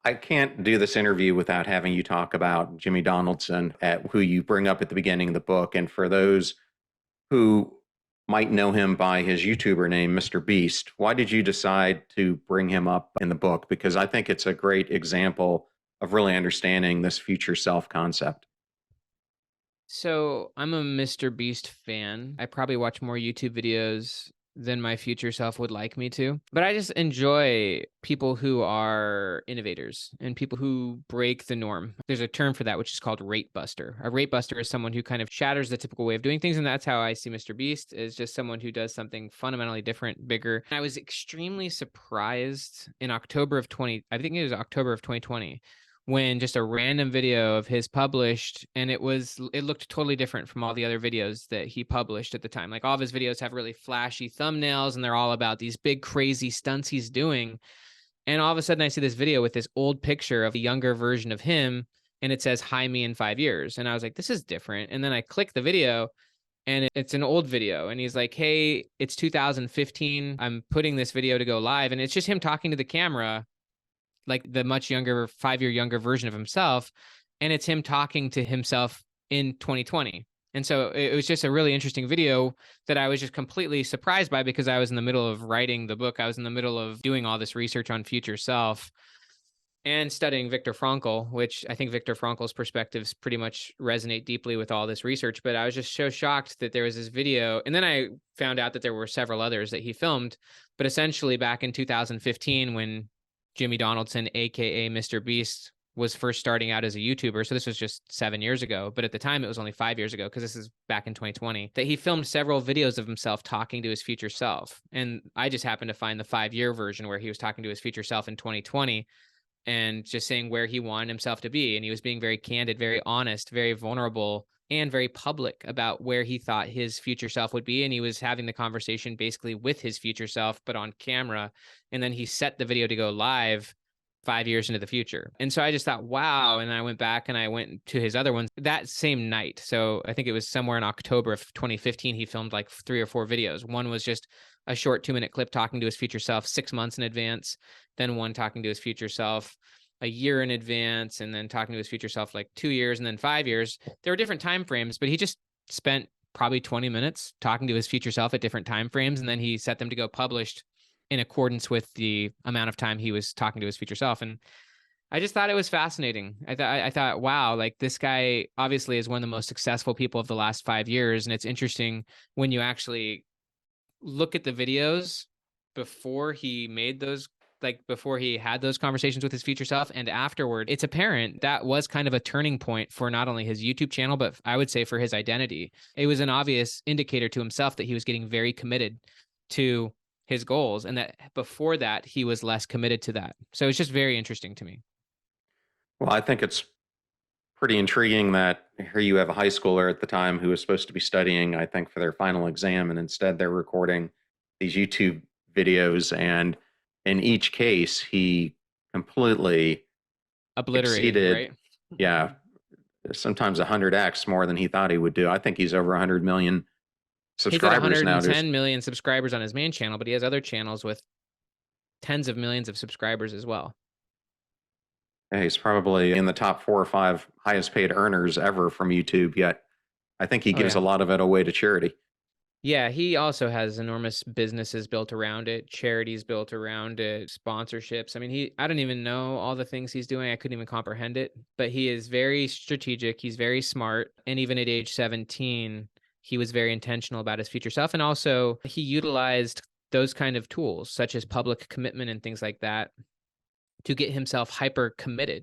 I can't do this interview without having you talk about Jimmy Donaldson, who you bring up at the beginning of the book. And for those who might know him by his YouTuber name, MrBeast, why did you decide to bring him up in the book? Because I think it's a great example of really understanding this future self concept. So I'm a Mr. Beast fan. I probably watch more YouTube videos than my future self would like me to. But I just enjoy people who are innovators and people who break the norm. There's a term for that, which is called Ratebuster. A Ratebuster is someone who kind of shatters the typical way of doing things. And that's how I see Mr. Beast, is just someone who does something fundamentally different, bigger. I was extremely surprised in October of 20, I think it was October of 2020, when just a random video of his published, and it looked totally different from all the other videos that he published at the time. Like, all of his videos have really flashy thumbnails and they're all about these big crazy stunts he's doing. And all of a sudden I see this video with this old picture of a younger version of him, and it says, "Hi, me in 5 years." And I was like, this is different. And then I click the video, and it's an old video, and he's like, "Hey, it's 2015. I'm putting this video to go live." And it's just him talking to the camera, like the much younger, 5 year younger version of himself. And it's him talking to himself in 2020. And so it was just a really interesting video that I was just completely surprised by, because I was in the middle of writing the book. I was in the middle of doing all this research on future self and studying Viktor Frankl, which I think Viktor Frankl's perspectives pretty much resonate deeply with all this research. But I was just so shocked that there was this video. And then I found out that there were several others that he filmed. But essentially back in 2015, when Jimmy Donaldson, aka Mr. Beast, was first starting out as a YouTuber. So this was just 7 years ago, but at the time it was only 5 years ago, because this is back in 2020, that he filmed several videos of himself talking to his future self. And I just happened to find the 5 year version where he was talking to his future self in 2020 and just saying where he wanted himself to be. And he was being very candid, very honest, very vulnerable, and very public about where he thought his future self would be. And he was having the conversation basically with his future self, but on camera. And then he set the video to go live 5 years into the future. And so I just thought, wow. And I went back and I went to his other ones that same night. So I think it was somewhere in October of 2015, he filmed like 3 or 4 videos. One was just a short 2 minute clip talking to his future self 6 months in advance. Then one talking to his future self a year in advance, and then talking to his future self like 2 years, and then 5 years. There were different time frames, but he just spent probably 20 minutes talking to his future self at different time frames, and then he set them to go published in accordance with the amount of time he was talking to his future self. And I just thought it was fascinating. I thought, wow, like, this guy obviously is one of the most successful people of the last 5 years. And it's interesting when you actually look at the videos before he made those, like before he had those conversations with his future self and afterward, it's apparent that was kind of a turning point for not only his YouTube channel, but I would say for his identity. It was an obvious indicator to himself that he was getting very committed to his goals, and that before that he was less committed to that. So it's just very interesting to me. Well, I think it's pretty intriguing that here you have a high schooler at the time who was supposed to be studying, I think, for their final exam, and instead they're recording these YouTube videos. And in each case, he completely Obliterated, exceeded, right? yeah, sometimes 100x more than he thought he would do. I think he's over 100 million He's at subscribers now. 110 million subscribers on his main channel, but he has other channels with tens of millions of subscribers as well. Yeah, he's probably in the top 4 or 5 highest paid earners ever from YouTube, yet I think he Oh gives yeah. a lot of it away to charity. Yeah, he also has enormous businesses built around it, charities built around it, sponsorships. I mean, I don't even know all the things he's doing. I couldn't even comprehend it, but he is very strategic. He's very smart. And even at age 17, he was very intentional about his future self. And also he utilized those kind of tools, such as public commitment and things like that, to get himself hyper committed.